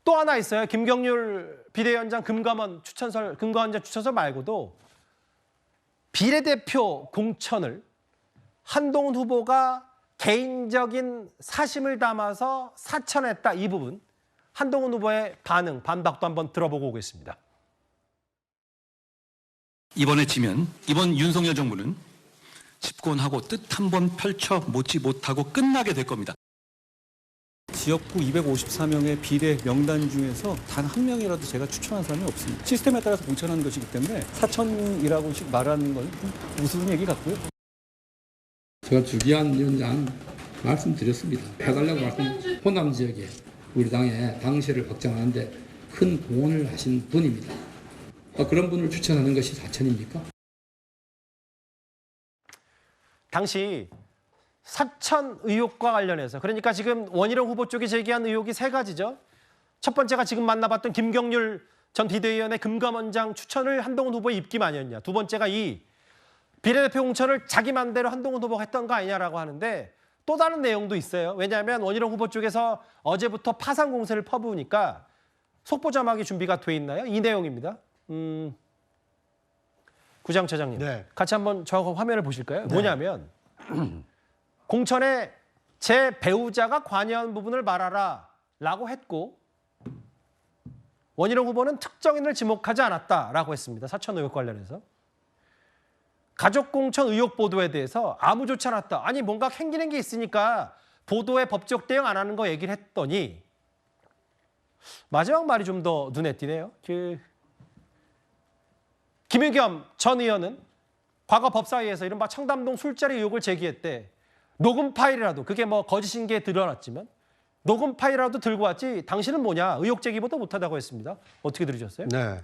또 하나 있어요. 김경률 비대위원장 금감원 추천설 말고도 비례대표 공천을 한동훈 후보가 개인적인 사심을 담아서 사천했다. 이 부분 한동훈 후보의 반응, 반박도 한번 들어보고 오겠습니다. 이번에 지면 이번 윤석열 정부는 집권하고 뜻 한번 펼쳐보지 못하고 끝나게 될 겁니다. 지역구 254명의 비례 명단 중에서 단 한 명이라도 제가 추천한 사람이 없습니다. 시스템에 따라서 공천하는 것이기 때문에 사천이라고 말하는 건 우스운 얘기 같고요. 제가 주기한 위원장 말씀드렸습니다. 해달라고 말씀. 호남 지역에 우리 당의 당세를 확장하는데 큰 공헌을 하신 분입니다. 그런 분을 추천하는 것이 사천입니까? 당시 사천 의혹과 관련해서 그러니까 지금 원희룡 후보 쪽이 제기한 의혹이 세 가지죠. 첫 번째가 지금 만나봤던 김경률 전 비대위원의 금감원장 추천을 한동훈 후보의 입김 아니었냐. 두 번째가 이 비례대표 공천을 자기 맘대로 한동훈 후보가 했던 거 아니냐라고 하는데 또 다른 내용도 있어요. 왜냐하면 원희룡 후보 쪽에서 어제부터 파상 공세를 퍼부으니까 속보 자막이 준비가 돼 있나요? 이 내용입니다. 구장처장님, 네. 같이 한번 저 화면을 보실까요? 네. 뭐냐면 공천에 제 배우자가 관여한 부분을 말하라 라고 했고 원희룡 후보는 특정인을 지목하지 않았다라고 했습니다. 사천 의혹 관련해서. 가족 공천 의혹 보도에 대해서 아무 좋지 않았다. 아니 뭔가 캥기는 게 있으니까 보도에 법적 대응 안 하는 거 얘기를 했더니 마지막 말이 좀 더 눈에 띄네요. 김의겸 전 의원은 과거 법사위에서 이른바 청담동 술자리 의혹을 제기했대. 녹음 파일이라도 그게 뭐 거짓인 게 드러났지만 녹음 파일이라도 들고 왔지 당신은 뭐냐 의혹 제기보다 못하다고 했습니다. 어떻게 들으셨어요? 네.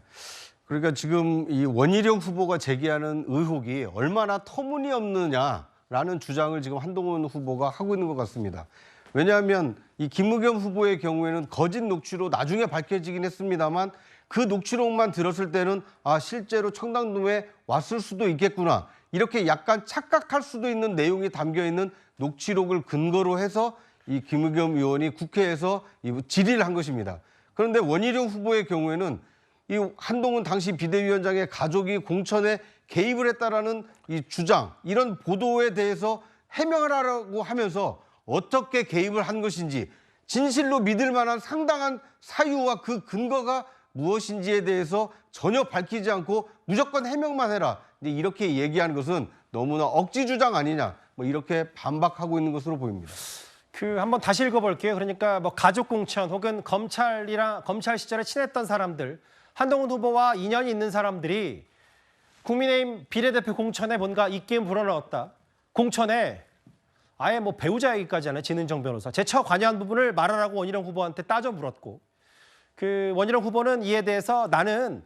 그러니까 지금 이 원희룡 후보가 제기하는 의혹이 얼마나 터무니없느냐라는 주장을 지금 한동훈 후보가 하고 있는 것 같습니다. 왜냐하면 이 김의겸 후보의 경우에는 거짓 녹취로 나중에 밝혀지긴 했습니다만 그 녹취록만 들었을 때는 실제로 청담동에 왔을 수도 있겠구나. 이렇게 약간 착각할 수도 있는 내용이 담겨 있는 녹취록을 근거로 해서 이 김의겸 의원이 국회에서 질의를 한 것입니다. 그런데 원희룡 후보의 경우에는 이 한동훈 당시 비대위원장의 가족이 공천에 개입을 했다라는 이 주장, 이런 보도에 대해서 해명을 하라고 하면서 어떻게 개입을 한 것인지 진실로 믿을 만한 상당한 사유와 그 근거가 무엇인지에 대해서 전혀 밝히지 않고 무조건 해명만 해라. 이렇게 얘기하는 것은 너무나 억지 주장 아니냐. 뭐 이렇게 반박하고 있는 것으로 보입니다. 한번 다시 읽어볼게요. 그러니까 뭐 가족 공천 혹은 검찰 시절에 친했던 사람들, 한동훈 후보와 인연이 있는 사람들이 국민의힘 비례대표 공천에 뭔가 입김 불어넣었다. 공천에 아예 뭐 배우자 얘기까지 하네. 진은정 변호사. 제처 관여한 부분을 말하라고 원희룡 후보한테 따져 물었고 원희룡 후보는 이에 대해서 나는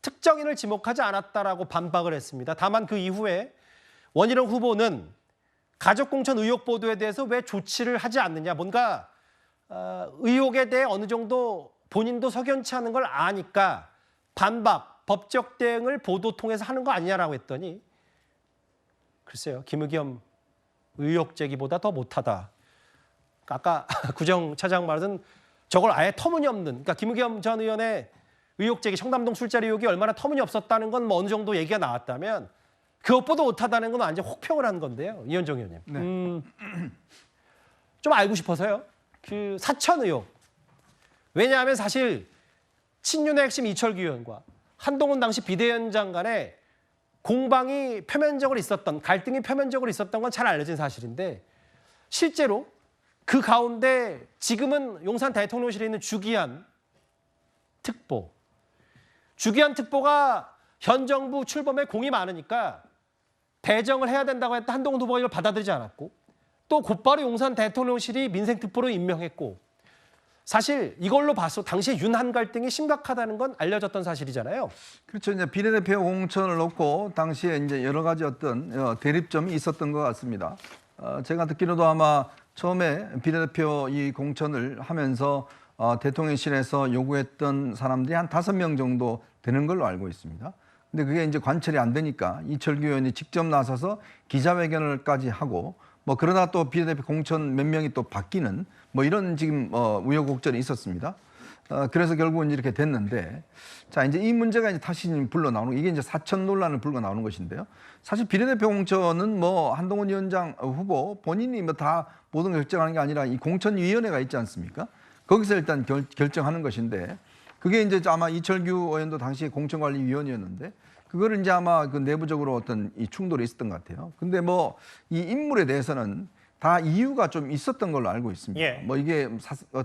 특정인을 지목하지 않았다라고 반박을 했습니다. 다만 그 이후에 원희룡 후보는 가족 공천 의혹 보도에 대해서 왜 조치를 하지 않느냐. 뭔가 의혹에 대해 어느 정도 본인도 석연치 않은 걸 아니까 반박, 법적 대응을 보도 통해서 하는 거 아니냐라고 했더니 글쎄요. 김의겸 의혹 제기보다 더 못하다. 아까 구정차장 말은 저걸 아예 터무니없는, 그러니까 김의겸 전 의원의 의혹 제기, 청담동 술자리 의혹이 얼마나 터무니없었다는 건 뭐 어느 정도 얘기가 나왔다면 그것보다 못하다는 건 완전 혹평을 한 건데요. 이현정 의원님. 네. 좀 알고 싶어서요. 사천 의혹. 왜냐하면 사실 친윤의 핵심 이철규 의원과 한동훈 당시 비대위원장 간에 공방이 표면적으로 있었던, 갈등이 표면적으로 있었던 건 잘 알려진 사실인데 실제로 그 가운데 지금은 용산 대통령실에 있는 주기한 특보. 주기한 특보가 현 정부 출범에 공이 많으니까 배정을 해야 된다고 했던 한동훈 후보가 이걸 받아들이지 않았고 또 곧바로 용산 대통령실이 민생특보로 임명했고 사실 이걸로 봐서 당시에 윤한 갈등이 심각하다는 건 알려졌던 사실이잖아요. 그렇죠. 이제 비례대표 공천을 놓고 당시에 이제 여러 가지 어떤 대립점이 있었던 것 같습니다. 제가 듣기로도 아마 처음에 비례대표 이 공천을 하면서 대통령실에서 요구했던 사람들이 한 5명 정도 되는 걸로 알고 있습니다. 근데 그게 이제 관철이 안 되니까 이철규 의원이 직접 나서서 기자회견을까지 하고 뭐 그러나 또 비례대표 공천 몇 명이 또 바뀌는 뭐 이런 지금 우여곡절이 있었습니다. 그래서 결국은 이렇게 됐는데, 자 이제 이 문제가 이제 다시 불러 나오는 이게 이제 사천 논란을 불고 나오는 것인데요. 사실 비례대표 공천은 뭐 한동훈 위원장 후보 본인이 뭐 다 모든 걸 결정하는 게 아니라 이 공천위원회가 있지 않습니까? 거기서 일단 결정하는 것인데, 그게 이제 아마 이철규 의원도 당시 공천관리위원이었는데 그거를 이제 아마 그 내부적으로 어떤 이 충돌이 있었던 것 같아요. 근데 뭐 이 인물에 대해서는 다 이유가 좀 있었던 걸로 알고 있습니다. 예. 뭐 이게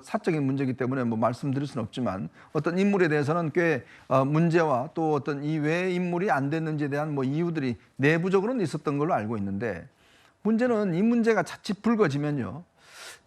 사적인 문제이기 때문에 뭐 말씀드릴 수는 없지만 어떤 인물에 대해서는 꽤 문제와 또 어떤 이 왜 인물이 안 됐는지에 대한 뭐 이유들이 내부적으로는 있었던 걸로 알고 있는데, 문제는 이 문제가 자칫 불거지면요,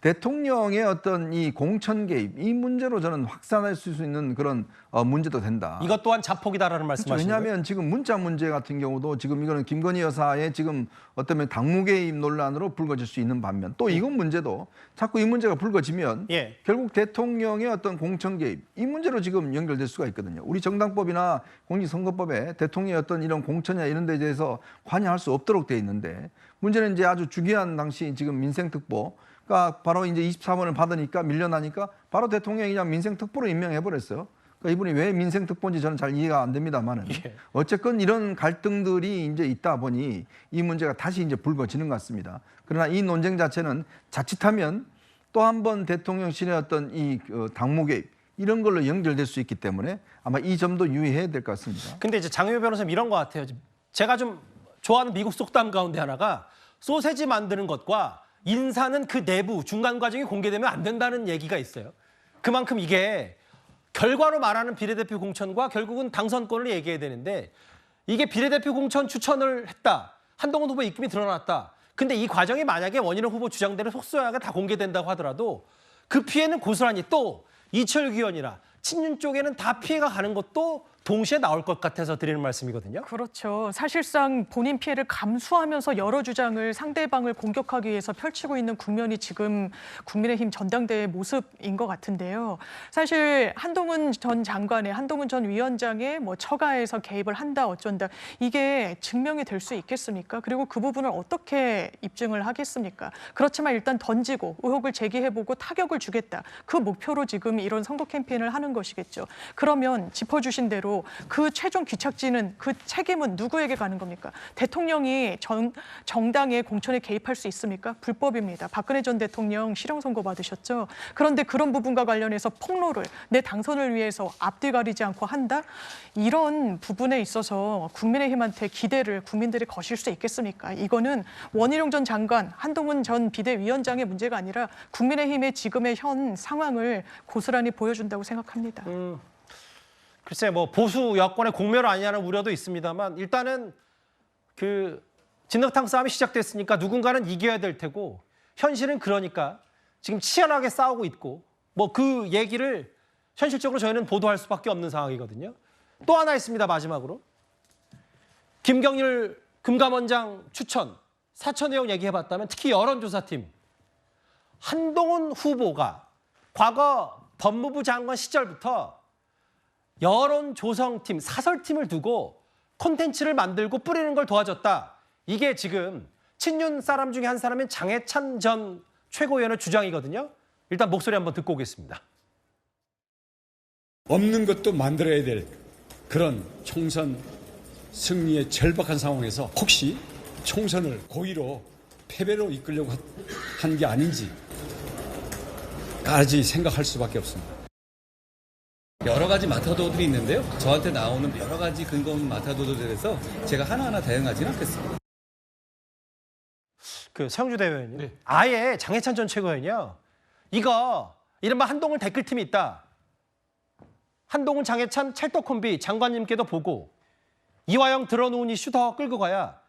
대통령의 어떤 이 공천 개입 이 문제로 저는 확산할 수 있는 그런 문제도 된다. 이것 또한 자폭이다라는 그렇죠. 말씀하시는 거예요? 왜냐하면 지금 문자 문제 같은 경우도 지금 이거는 김건희 여사의 지금 어떤 당무 개입 논란으로 불거질 수 있는 반면, 또 이건 문제도 자꾸 이 문제가 불거지면 예. 결국 대통령의 어떤 공천 개입 이 문제로 지금 연결될 수가 있거든요. 우리 정당법이나 공직선거법에 대통령의 어떤 이런 공천이나 이런 데 대해서 관여할 수 없도록 돼 있는데, 문제는 이제 아주 주기한 당시 지금 민생특보가 바로 이제 24번을 받으니까 밀려나니까 바로 대통령이 그냥 민생특보로 임명해 버렸어요. 그러니까 이분이 왜 민생특보인지 저는 잘 이해가 안 됩니다만은, 예. 어쨌건 이런 갈등들이 이제 있다 보니 이 문제가 다시 이제 불거지는 것 같습니다. 그러나 이 논쟁 자체는 자칫하면 또 한 번 대통령실의 어떤 이 당무 개입 이런 걸로 연결될 수 있기 때문에 아마 이 점도 유의해야 될 것 같습니다. 근데 이제 장효 변호사님 이런 것 같아요. 제가 좀 좋아하는 미국 속담 가운데 하나가 소세지 만드는 것과 인사는 그 내부 중간 과정이 공개되면 안 된다는 얘기가 있어요. 그만큼 이게 결과로 말하는 비례대표 공천과 결국은 당선권을 얘기해야 되는데, 이게 비례대표 공천 추천을 했다. 한동훈 후보 입김이 드러났다. 근데 이 과정이 만약에 원희룡 후보 주장대로 속소하게 다 공개된다고 하더라도 그 피해는 고스란히 또 이철규 의원이나 친윤 쪽에는 다 피해가 가는 것도 동시에 나올 것 같아서 드리는 말씀이거든요. 그렇죠. 사실상 본인 피해를 감수하면서 여러 주장을 상대방을 공격하기 위해서 펼치고 있는 국면이 지금 국민의힘 전당대회 모습인 것 같은데요. 사실 한동훈 전 장관의, 한동훈 전 위원장의 뭐 처가에서 개입을 한다 어쩐다, 이게 증명이 될 수 있겠습니까? 그리고 그 부분을 어떻게 입증을 하겠습니까? 그렇지만 일단 던지고 의혹을 제기해보고 타격을 주겠다. 그 목표로 지금 이런 선거 캠페인을 하는 것이겠죠. 그러면 짚어주신 대로 그 최종 귀착지는, 그 책임은 누구에게 가는 겁니까? 대통령이 정당의 공천에 개입할 수 있습니까? 불법입니다. 박근혜 전 대통령 실형 선고 받으셨죠. 그런데 그런 부분과 관련해서 폭로를 내 당선을 위해서 앞뒤 가리지 않고 한다? 이런 부분에 있어서 국민의힘한테 기대를 국민들이 거실 수 있겠습니까? 이거는 원희룡 전 장관, 한동훈 전 비대위원장의 문제가 아니라 국민의힘의 지금의 현 상황을 고스란히 보여준다고 생각합니다. 글쎄 뭐 보수 여권의 공멸 아니냐는 우려도 있습니다만, 일단은 그 진흙탕 싸움이 시작됐으니까 누군가는 이겨야 될 테고, 현실은 그러니까 지금 치열하게 싸우고 있고, 뭐 그 얘기를 현실적으로 저희는 보도할 수밖에 없는 상황이거든요. 또 하나 있습니다. 마지막으로 김경률 금감원장 추천 사천 내용 얘기해봤다면, 특히 여론조사팀 한동훈 후보가 과거 법무부 장관 시절부터 여론조성팀, 사설팀을 두고 콘텐츠를 만들고 뿌리는 걸 도와줬다. 이게 지금 친윤 사람 중에 한 사람인 장해찬 전 최고위원의 주장이거든요. 일단 목소리 한번 듣고 오겠습니다. 없는 것도 만들어야 될 그런 총선 승리의 절박한 상황에서 혹시 총선을 고의로 패배로 이끌려고 한 게 아닌지까지 생각할 수밖에 없습니다. 여러 가지 마타도들이 있는데요. 저한테 나오는 여러 가지 근거 마타도들에 대해서 제가 하나하나 대응하지는 않겠습니다. 그 서영주 대변인님, 아예 장해찬 전 최고위원이요, 이거 이른바 한동훈 댓글팀이 있다. 한동훈 장해찬 찰떡콤비 장관님께도 보고 이화영 들어놓은 이슈 더 끌고 가야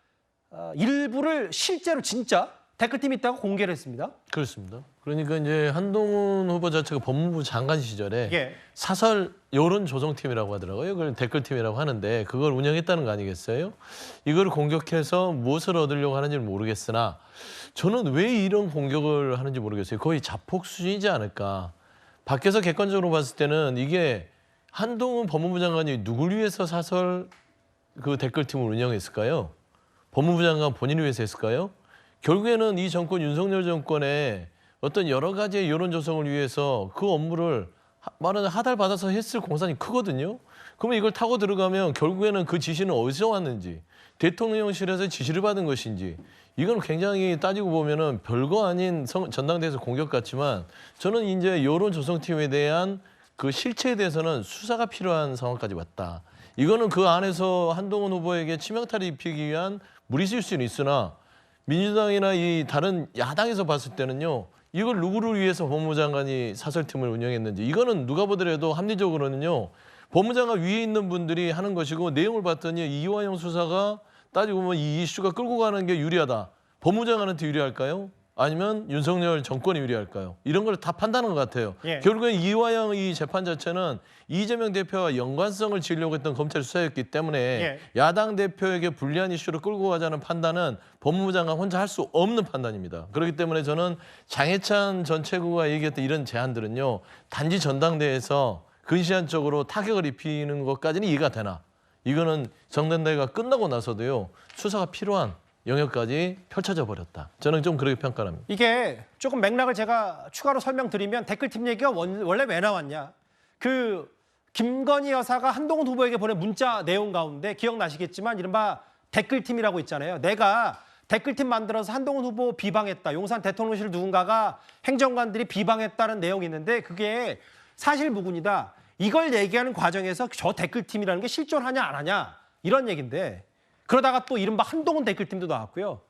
일부를 실제로 진짜 댓글팀이 있다고 공개를 했습니다. 그렇습니다. 그러니까 이제 한동훈 후보 자체가 법무부 장관 시절에 예. 사설 여론 조정팀이라고 하더라고요. 그걸 댓글팀이라고 하는데 그걸 운영했다는 거 아니겠어요? 이걸 공격해서 무엇을 얻으려고 하는지는 모르겠으나 저는 왜 이런 공격을 하는지 모르겠어요. 거의 자폭 수준이지 않을까. 밖에서 객관적으로 봤을 때는 이게 한동훈 법무부 장관이 누굴 위해서 사설 그 댓글팀을 운영했을까요? 법무부 장관 본인을 위해서 했을까요? 결국에는 이 정권, 윤석열 정권의 어떤 여러 가지의 여론 조성을 위해서 그 업무를 말은 하달 받아서 했을 공산이 크거든요. 그러면 이걸 타고 들어가면 결국에는 그 지시는 어디서 왔는지, 대통령실에서 지시를 받은 것인지, 이건 굉장히 따지고 보면은 별거 아닌 전당대회에서 공격 같지만, 저는 이제 여론 조성팀에 대한 그 실체에 대해서는 수사가 필요한 상황까지 왔다. 이거는 그 안에서 한동훈 후보에게 치명타를 입히기 위한 무리수일 수는 있으나, 민주당이나 이 다른 야당에서 봤을 때는요, 이걸 누구를 위해서 법무장관이 사설팀을 운영했는지, 이거는 누가 보더라도 합리적으로는요, 법무장관 위에 있는 분들이 하는 것이고, 내용을 봤더니 이화영 수사가 따지고 보면 이 이슈가 끌고 가는 게 유리하다. 법무장관한테 유리할까요? 아니면 윤석열 정권이 유리할까요? 이런 걸 다 판단한 것 같아요. 예. 결국엔 이화영 이 재판 자체는 이재명 대표와 연관성을 지으려고 했던 검찰 수사였기 때문에 예. 야당 대표에게 불리한 이슈를 끌고 가자는 판단은 법무부 장관 혼자 할 수 없는 판단입니다. 그렇기 때문에 저는 장해찬 전 최고가 얘기했던 이런 제안들은요, 단지 전당대회에서 근시안적으로 타격을 입히는 것까지는 이해가 되나, 이거는 전당대회가 끝나고 나서도요, 수사가 필요한 영역까지 펼쳐져 버렸다. 저는 좀 그렇게 평가합니다. 이게 조금 맥락을 제가 추가로 설명드리면, 댓글팀 얘기가 원래 왜 나왔냐. 그 김건희 여사가 한동훈 후보에게 보낸 문자 내용 가운데 기억나시겠지만 이른바 댓글팀이라고 있잖아요. 내가 댓글팀 만들어서 한동훈 후보 비방했다. 용산 대통령실 누군가가 행정관들이 비방했다는 내용이 있는데, 그게 사실 무근이다. 이걸 얘기하는 과정에서 저 댓글팀이라는 게 실존하냐 안 하냐 이런 얘기인데, 그러다가 또 이른바 한동훈 댓글팀도 나왔고요.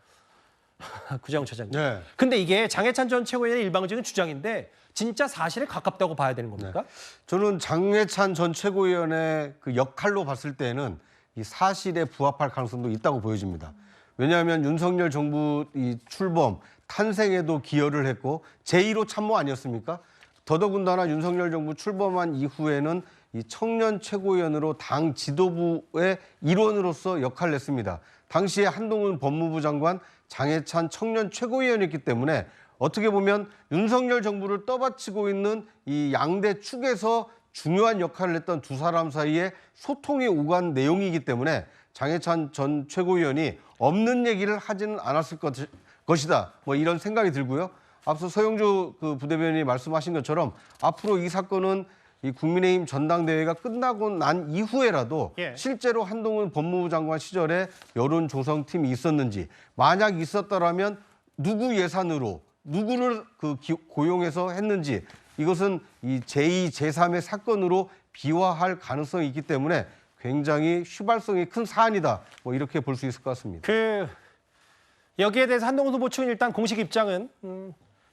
구정 처장님. 네. 근데 이게 장해찬 전 최고위원의 일방적인 주장인데 진짜 사실에 가깝다고 봐야 되는 겁니까? 저는 장해찬 전 최고위원의 그 역할로 봤을 때는 이 사실에 부합할 가능성도 있다고 보여집니다. 왜냐하면 윤석열 정부 이 출범, 탄생에도 기여를 했고 제1호 참모 아니었습니까? 더더군다나 윤석열 정부 출범한 이후에는 이 청년 최고위원으로 당 지도부의 일원으로서 역할을 했습니다. 당시에 한동훈 법무부 장관, 장해찬 청년 최고위원이었기 때문에 어떻게 보면 윤석열 정부를 떠받치고 있는 이 양대 축에서 중요한 역할을 했던 두 사람 사이에 소통이 오간 내용이기 때문에 장해찬 전 최고위원이 없는 얘기를 하지는 않았을 것이다. 뭐 이런 생각이 들고요. 앞서 서영주 그 부대변인이 말씀하신 것처럼 앞으로 이 사건은 이 국민의힘 전당대회가 끝나고 난 이후에라도 실제로 한동훈 법무부 장관 시절에 여론 조성팀이 있었는지, 만약 있었더라면 누구 예산으로 누구를 고용해서 했는지, 이것은 이 제2, 제3의 사건으로 비화할 가능성이 있기 때문에 굉장히 휘발성이 큰 사안이다. 뭐 이렇게 볼 수 있을 것 같습니다. 여기에 대해서 한동훈 후보 측은 일단 공식 입장은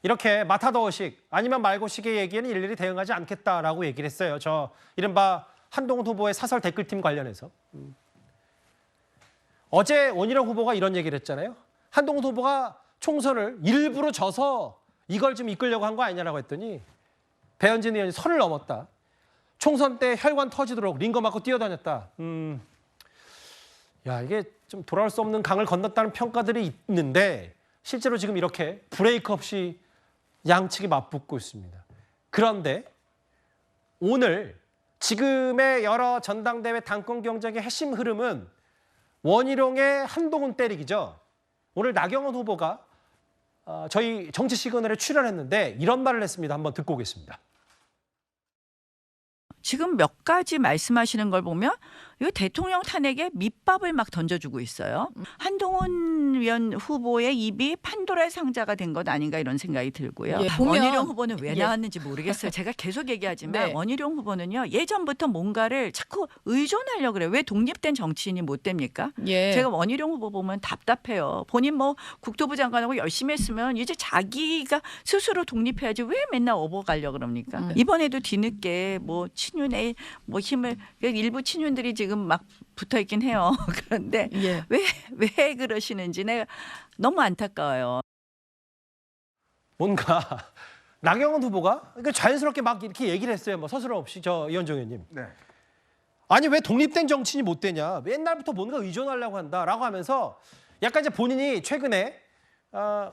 이렇게 마타도어식 아니면 말고식의 얘기에는 일일이 대응하지 않겠다라고 얘기를 했어요. 저 이른바 한동훈 후보의 사설 댓글팀 관련해서. 어제 원희룡 후보가 이런 얘기를 했잖아요. 한동훈 후보가 총선을 일부러 져서 이걸 좀 이끌려고 한 거 아니냐라고 했더니 배현진 의원이 선을 넘었다. 총선 때 혈관 터지도록 링거 맞고 뛰어다녔다. 야, 이게 좀 돌아올 수 없는 강을 건넜다는 평가들이 있는데 실제로 지금 이렇게 브레이크 없이 양측이 맞붙고 있습니다. 그런데 오늘 지금의 여러 전당대회 당권 경쟁의 핵심 흐름은 원희룡의 한동훈 때리기죠. 오늘 나경원 후보가 저희 정치 시그널에 출연했는데 이런 말을 했습니다. 한번 듣고 오겠습니다. 지금 몇 가지 말씀하시는 걸 보면 이 대통령 탄핵에 밑밥을 막 던져주고 있어요. 한동훈 위원 후보의 입이 판도라의 상자가 된 것 아닌가 이런 생각이 들고요. 원희룡 후보는 왜 나왔는지 모르겠어요. 제가 계속 얘기하지만 원희룡 후보는요, 예전부터 뭔가를 자꾸 의존하려고 그래요. 왜 독립된 정치인이 못 됩니까? 제가 원희룡 후보 보면 답답해요. 본인 뭐 국토부 장관하고 열심히 했으면 이제 자기가 스스로 독립해야지 왜 맨날 업어가려고 그럽니까? 이번에도 뒤늦게 뭐 친윤의 뭐 힘을, 일부 친윤들이 지금 막 붙어 있긴 해요. 그런데 왜 그러시는지 내가 너무 안타까워요. 뭔가 나경원 후보가 그러니까 자연스럽게 막 이렇게 얘기를 했어요. 뭐 서스럼 없이 저 이현정 의원님. 아니 왜 독립된 정치인이 못 되냐? 옛날부터 뭔가 의존하려고 한다라고 하면서 약간 이제 본인이 최근에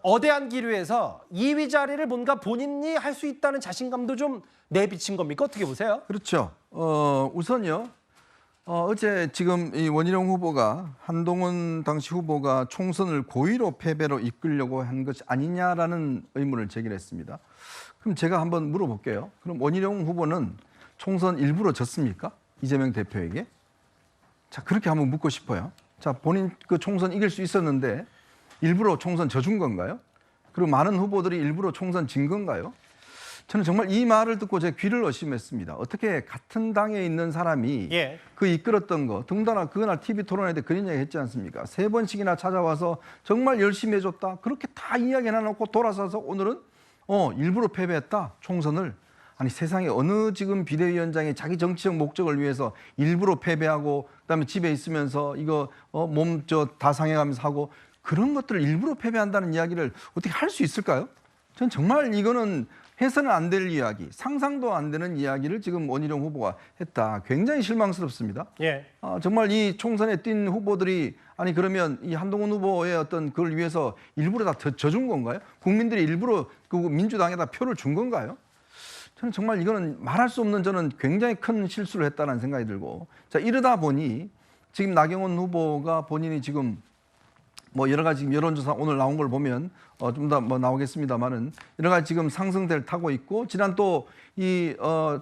어대한 기류에서 2위 자리를 뭔가 본인이 할 수 있다는 자신감도 좀 내비친 겁니까? 어떻게 보세요? 그렇죠. 우선요. 어제 지금 이 원희룡 후보가 한동훈 당시 후보가 총선을 고의로 패배로 이끌려고 한 것이 아니냐라는 의문을 제기했습니다. 그럼 제가 한번 물어볼게요. 그럼 원희룡 후보는 총선 일부러 졌습니까? 이재명 대표에게? 자, 그렇게 한번 묻고 싶어요. 자, 본인 그 총선 이길 수 있었는데 일부러 총선 져준 건가요? 그리고 많은 후보들이 일부러 총선 진 건가요? 저는 정말 이 말을 듣고 제 귀를 의심했습니다. 어떻게 같은 당에 있는 사람이 그 이끌었던 거, 더군다나 그날 TV 토론회 때 그런 이야기 했지 않습니까? 3번씩이나 찾아와서 정말 열심히 해줬다. 그렇게 다 이야기 해놓고 돌아서서 오늘은 일부러 패배했다. 총선을. 아니 세상에 어느 지금 비대위원장이 자기 정치적 목적을 위해서 일부러 패배하고 그다음에 집에 있으면서 이거 몸 다 상해가면서 하고 그런 것들을 일부러 패배한다는 이야기를 어떻게 할 수 있을까요? 전 정말 이거는 해서는 안 될 이야기, 상상도 안 되는 이야기를 지금 원희룡 후보가 했다. 굉장히 실망스럽습니다. 정말 이 총선에 뛴 후보들이 아니 그러면 이 한동훈 후보의 어떤 그걸 위해서 일부러 다 져준 건가요? 국민들이 일부러 그 민주당에다 표를 준 건가요? 저는 정말 이거는 말할 수 없는 저는 굉장히 큰 실수를 했다는 생각이 들고 자 이러다 보니 지금 나경원 후보가 본인이 지금 뭐 여러 가지 여론조사 오늘 나온 걸 보면 좀 더 뭐 나오겠습니다만은 여러 가지 지금 상승세를 타고 있고 지난 또 이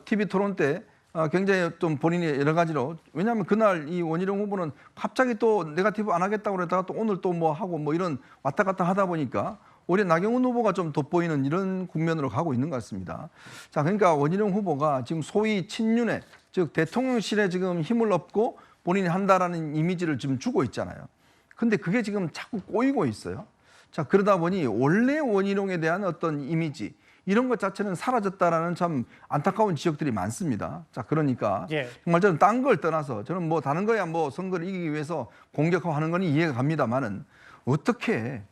TV 토론 때 굉장히 좀 본인이 여러 가지로 왜냐하면 그날 이 원희룡 후보는 갑자기 또 네거티브 안 하겠다고 그러다가 또 오늘 또 뭐 하고 뭐 이런 왔다 갔다 하다 보니까 오히려 나경원 후보가 좀 돋보이는 이런 국면으로 가고 있는 것 같습니다. 자, 그러니까 원희룡 후보가 지금 소위 친윤에 즉 대통령실에 지금 힘을 얻고 본인이 한다라는 이미지를 지금 주고 있잖아요. 근데 그게 지금 자꾸 꼬이고 있어요. 자, 그러다 보니 원래 원희룡에 대한 어떤 이미지 이런 것 자체는 사라졌다라는 참 안타까운 지역들이 많습니다. 자, 그러니까 정말 저는 딴 걸 떠나서 저는 뭐 다른 거야 뭐 선거를 이기기 위해서 공격하고 하는 건 이해가 갑니다만은 어떻게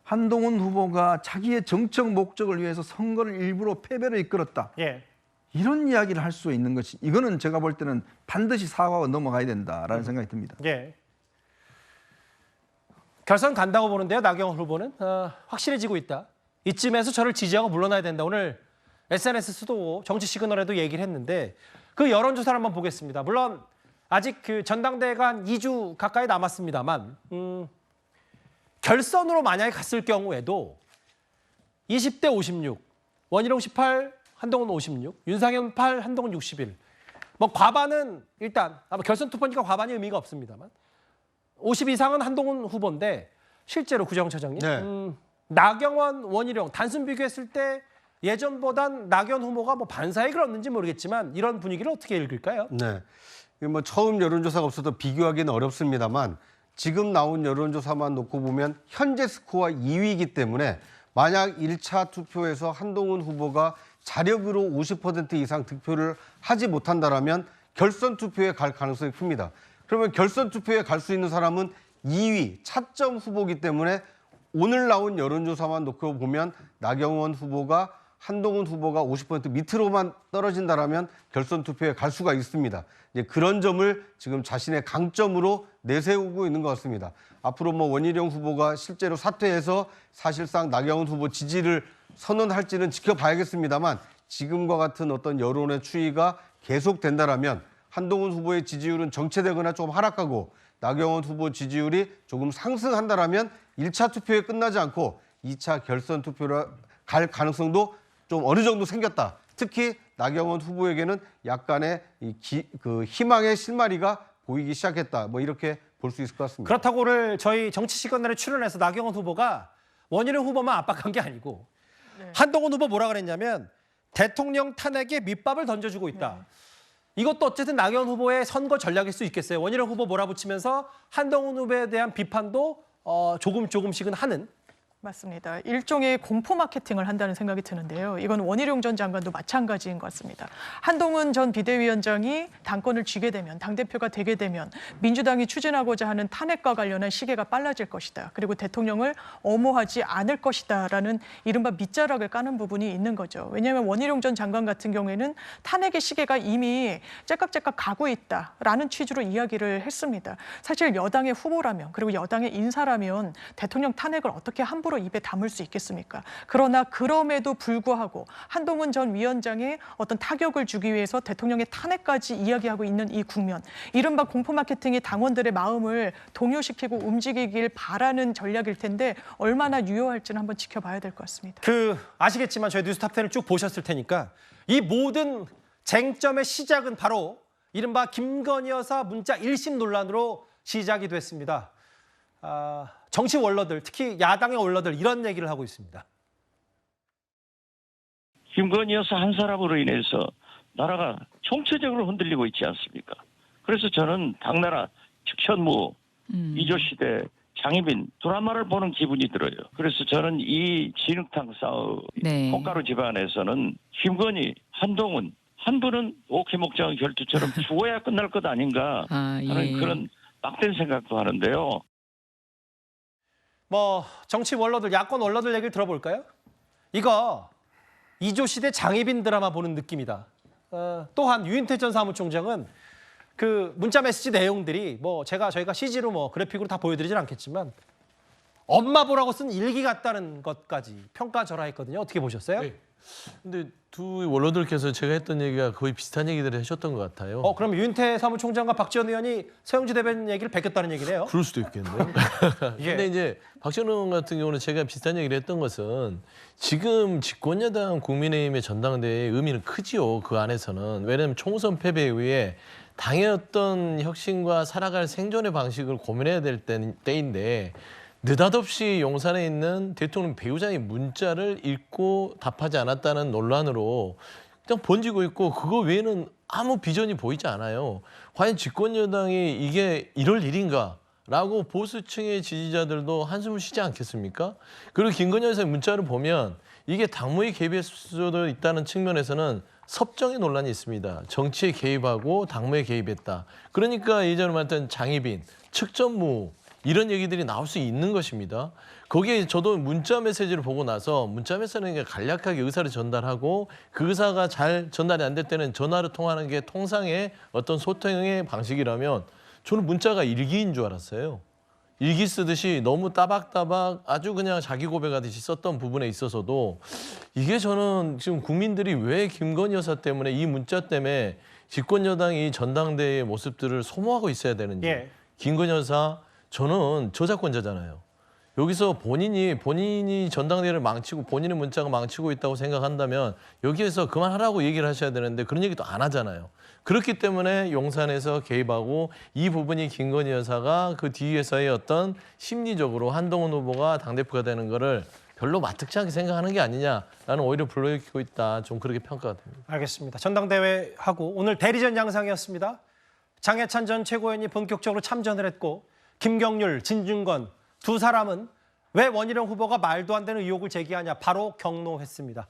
한동훈 후보가 자기의 정책 목적을 위해서 선거를 일부러 패배를 이끌었다. 이런 이야기를 할 수 있는 것이 이거는 제가 볼 때는 반드시 사과가 넘어가야 된다라는 생각이 듭니다. 결선 간다고 보는데요. 나경원 후보는 확실해지고 있다. 이쯤에서 저를 지지하고 물러나야 된다. 오늘 SNS 수도 정치 시그널에도 얘기를 했는데 그 여론조사를 한번 보겠습니다. 물론 아직 그 전당대회가 한 2주 가까이 남았습니다만 결선으로 만약에 갔을 경우에도 20대 56, 원희룡 18, 한동훈 56, 윤상현 8, 한동훈 61. 뭐 과반은 일단 아마 결선 투표니까 과반이 의미가 없습니다만 50 이상은 한동훈 후보인데 실제로 구정처장님 나경원, 원희룡 단순 비교했을 때 예전보단 나경원 후보가 뭐 반사익을 얻는지 모르겠지만 이런 분위기를 어떻게 읽을까요? 네, 뭐 처음 여론조사가 없어서 비교하기는 어렵습니다만 지금 나온 여론조사만 놓고 보면 현재 스코어 2위이기 때문에 만약 1차 투표에서 한동훈 후보가 자력으로 50% 이상 득표를 하지 못한다면 결선 투표에 갈 가능성이 큽니다. 그러면 결선 투표에 갈 수 있는 사람은 2위 차점 후보이기 때문에 오늘 나온 여론조사만 놓고 보면 나경원 후보가 한동훈 후보가 50% 밑으로만 떨어진다면 결선 투표에 갈 수가 있습니다. 이제 그런 점을 지금 자신의 강점으로 내세우고 있는 것 같습니다. 앞으로 뭐 원희룡 후보가 실제로 사퇴해서 사실상 나경원 후보 지지를 선언할지는 지켜봐야겠습니다만 지금과 같은 어떤 여론의 추이가 계속된다라면 한동훈 후보의 지지율은 정체되거나 좀 하락하고 나경원 후보 지지율이 조금 상승한다라면 1차 투표에 끝나지 않고 2차 결선 투표로 갈 가능성도 좀 어느 정도 생겼다. 특히 나경원 후보에게는 약간의 그 희망의 실마리가 보이기 시작했다. 뭐 이렇게 볼 수 있을 것 같습니다. 그렇다고 오늘 저희 정치 시그널에 출연해서 나경원 후보가 원희룡 후보만 압박한 게 아니고 한동훈 후보 뭐라 그랬냐면 대통령 탄핵에 밑밥을 던져주고 있다. 이것도 어쨌든 나경원 후보의 선거 전략일 수 있겠어요. 원희룡 후보 몰아붙이면서 한동훈 후보에 대한 비판도 조금씩은 하는. 맞습니다. 일종의 공포 마케팅을 한다는 생각이 드는데요. 이건 원희룡 전 장관도 마찬가지인 것 같습니다. 한동훈 전 비대위원장이 당권을 쥐게 되면, 당대표가 되게 되면 민주당이 추진하고자 하는 탄핵과 관련한 시계가 빨라질 것이다. 그리고 대통령을 엄호하지 않을 것이다라는 이른바 밑자락을 까는 부분이 있는 거죠. 왜냐하면 원희룡 전 장관 같은 경우에는 탄핵의 시계가 이미 째깍째깍 가고 있다라는 취지로 이야기를 했습니다. 사실 여당의 후보라면 그리고 여당의 인사라면 대통령 탄핵을 어떻게 함부로 함부로 입에 담을 수 있겠습니까? 그러나 그럼에도 불구하고 한동훈 전 위원장의 어떤 타격을 주기 위해서 대통령의 탄핵까지 이야기하고 있는 이 국면, 이른바 공포 마케팅이 당원들의 마음을 동요시키고 움직이길 바라는 전략일 텐데 얼마나 유효할지는 한번 지켜봐야 될 것 같습니다. 아시겠지만 저희 뉴스탑10을 쭉 보셨을 테니까 이 모든 쟁점의 시작은 바로 이른바 김건희 여사 문자 1심 논란으로 시작이 됐습니다. 정치 원로들, 특히 야당의 원로들 이런 얘기를 하고 있습니다. 김건희 여사 한 사람으로 인해서 나라가 총체적으로 흔들리고 있지 않습니까? 그래서 저는 당나라 측천무, 이조시대, 장희빈 드라마를 보는 기분이 들어요. 그래서 저는 이 진흙탕 싸움, 콩가루 집안에서는 김건희, 한동훈, 한 분은 오케 목장 결투처럼 죽어야 끝날 것 아닌가 하는 그런 막된 생각도 하는데요. 정치 원로들, 야권 원로들 얘기를 들어볼까요? 이거 이조시대 장희빈 드라마 보는 느낌이다. 또한 유인태 전 사무총장은 그 문자 메시지 내용들이 저희가 CG로 그래픽으로 다 보여드리진 않겠지만 엄마 보라고 쓴 일기 같다는 것까지 평가절하했거든요. 어떻게 보셨어요? 네. 근데 두 원로들께서 제가 했던 얘기가 거의 비슷한 얘기들을 하셨던 것 같아요. 그럼 유인태 사무총장과 박지원 의원이 서영주 대변인 얘기를 베꼈다는 얘기네요. 그럴 수도 있겠네요. 근데 이제 박지원 의원 같은 경우는 제가 비슷한 얘기를 했던 것은 지금 집권여당 국민의힘의 전당대회의 의미는 크지요. 그 안에서는. 왜냐하면 총선 패배에 의해 당의 어떤 혁신과 살아갈 생존의 방식을 고민해야 될 때인데 느닷없이 용산에 있는 대통령 배우자의 문자를 읽고 답하지 않았다는 논란으로 그냥 번지고 있고 그거 외에는 아무 비전이 보이지 않아요. 과연 집권여당이 이게 이럴 일인가? 라고 보수층의 지지자들도 한숨을 쉬지 않겠습니까? 그리고 김건희 여사의 문자를 보면 이게 당무에 개입할 수도 있다는 측면에서는 섭정의 논란이 있습니다. 정치에 개입하고 당무에 개입했다. 그러니까 예전에 말했던 장희빈, 측전무 이런 얘기들이 나올 수 있는 것입니다. 거기에 저도 문자 메시지를 보고 나서 문자 메시지는 간략하게 의사를 전달하고 그 의사가 잘 전달이 안 될 때는 전화로 통하는 게 통상의 어떤 소통의 방식이라면 저는 문자가 일기인 줄 알았어요. 일기 쓰듯이 너무 따박따박 아주 그냥 자기 고백하듯이 썼던 부분에 있어서도 이게 저는 지금 국민들이 왜 김건희 여사 때문에 이 문자 때문에 집권 여당이 전당대회의 모습들을 소모하고 있어야 되는지. 김건희 여사 저는 저작권자잖아요. 여기서 본인이 전당대회를 망치고 본인의 문자가 망치고 있다고 생각한다면 여기에서 그만하라고 얘기를 하셔야 되는데 그런 얘기도 안 하잖아요. 그렇기 때문에 용산에서 개입하고 이 부분이 김건희 여사가 그 뒤에서의 어떤 심리적으로 한동훈 후보가 당대표가 되는 거를 별로 마뜩지 않게 생각하는 게 아니냐라는 오히려 불러일으키고 있다. 좀 그렇게 평가가 됩니다. 알겠습니다. 전당대회하고 오늘 대리전 양상이었습니다. 장해찬 전 최고위원이 본격적으로 참전을 했고 김경률, 진중권 두 사람은 왜 원희룡 후보가 말도 안 되는 의혹을 제기하냐 바로 경로했습니다.